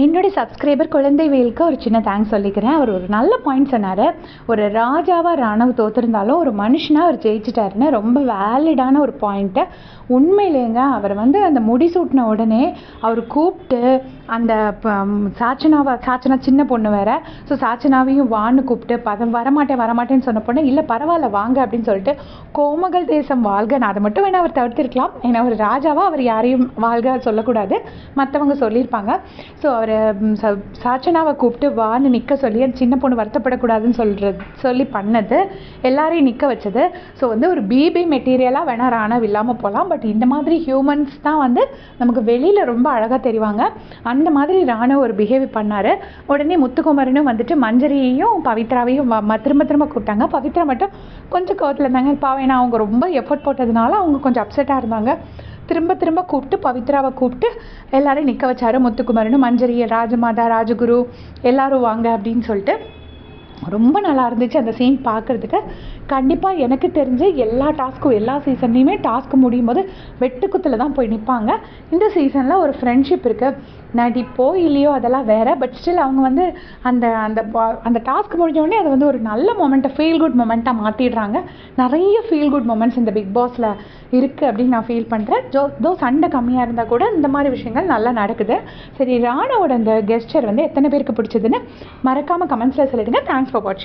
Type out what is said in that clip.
என்னுடைய சப்ஸ்கிரைபர் குழந்தைவேலுக்கு ஒரு சின்ன தேங்க்ஸ் சொல்லிக்கிறேன். அவர் ஒரு நல்ல பாயிண்ட் சொன்னார். ஒரு ராஜாவாக ராணுவ தோற்றுருந்தாலும் ஒரு மனுஷனாக அவர் ஜெயிச்சிட்டாருன்னு ரொம்ப வேலிடான ஒரு பாயிண்ட்டு. உண்மையிலேங்க அவர் அந்த முடிசூட்டின உடனே அவர் கூப்பிட்டு அந்த சாச்சனா சின்ன பொண்ணு வேறு, ஸோ சாச்சனாவையும் வான்னு கூப்பிட்டு வரமாட்டேன்னு சொன்ன பொண்ணு இல்லை பரவாயில்ல வாங்க அப்படின்னு சொல்லிட்டு கோமகள் தேசம் வாழ்க. நான் அதை மட்டும் வேணால் அவர் தவிர்த்திருக்கலாம். ஏன்னா அவர் ராஜாவாக அவர் யாரையும் வாழ்க சொல்லக்கூடாது, மற்றவங்க சொல்லியிருப்பாங்க. ஸோ அவர் சாச்சனாவை கூப்பிட்டு வான்னு நிற்க சொல்லி அந்த சின்ன பொண்ணு வருத்தப்படக்கூடாதுன்னு சொல்லி பண்ணது, எல்லாரையும் நிற்க வச்சது. ஸோ ஒரு பிபி மெட்டீரியலாக வேணால் ராணுவம் இல்லாமல் போகலாம், பட் இந்த மாதிரி ஹியூமன்ஸ் தான் நமக்கு வெளியில் ரொம்ப அழகாக தெரிவாங்க. அந்த மாதிரி ராணுவ ஒரு பிஹேவ் பண்ணார். உடனே முத்துக்குமரனும் மஞ்சரியையும் பவித்ராவையும் திரும்ப கூப்பிட்டாங்க. பவித்ரா மட்டும் கொஞ்சம் கோவத்தில் இருந்தாங்க. பாவம், ஏன்னா அவங்க ரொம்ப எஃபர்ட் போட்டதுனால அவங்க கொஞ்சம் அப்செட்டாக இருந்தாங்க. திரும்ப கூப்பிட்டு பவித்ராவை கூப்பிட்டு எல்லாரையும் நிற்க வச்சாரு. முத்துக்குமரனும் மஞ்சரி, ராஜமாதா, ராஜகுரு எல்லாரும் வாங்க அப்படின்னு சொல்லிட்டு ரொம்ப நல்லா இருந்துச்சு அந்த சீன் பார்க்குறதுக்கு. கண்டிப்பாக எனக்கு தெரிஞ்சு எல்லா டாஸ்க்கும் எல்லா சீசன்லேயுமே டாஸ்க்கு முடியும் போது வெட்டுக்குத்தில் தான் போய் நிற்பாங்க. இந்த சீசனில் ஒரு ஃப்ரெண்ட்ஷிப் இருக்குது. நடிப்போ இல்லையோ அதெல்லாம் வேறு, பட் ஸ்டில் அவங்க அந்த அந்த அந்த டாஸ்க் முடிஞ்சோடனே அது ஒரு நல்ல மொமெண்ட்டை ஃபீல் குட் மொமெண்ட்டாக மாற்றிடுறாங்க. நிறைய ஃபீல் குட் மொமெண்ட்ஸ் இந்த பிக் பாஸில் இருக்குது அப்படின்னு நான் ஃபீல் பண்ணுறேன். தோ சண்டை கம்மியாக இருந்தால் கூட இந்த மாதிரி விஷயங்கள் நல்லா நடக்குது. சரி, ராணாவோட அந்த கெஸ்டர் எத்தனை பேருக்கு பிடிச்சதுன்னு மறக்காமல் கமெண்ட்ஸில் சொல்லிடுங்க. தேங்க்ஸ் ஃபார் வாட்சிங்.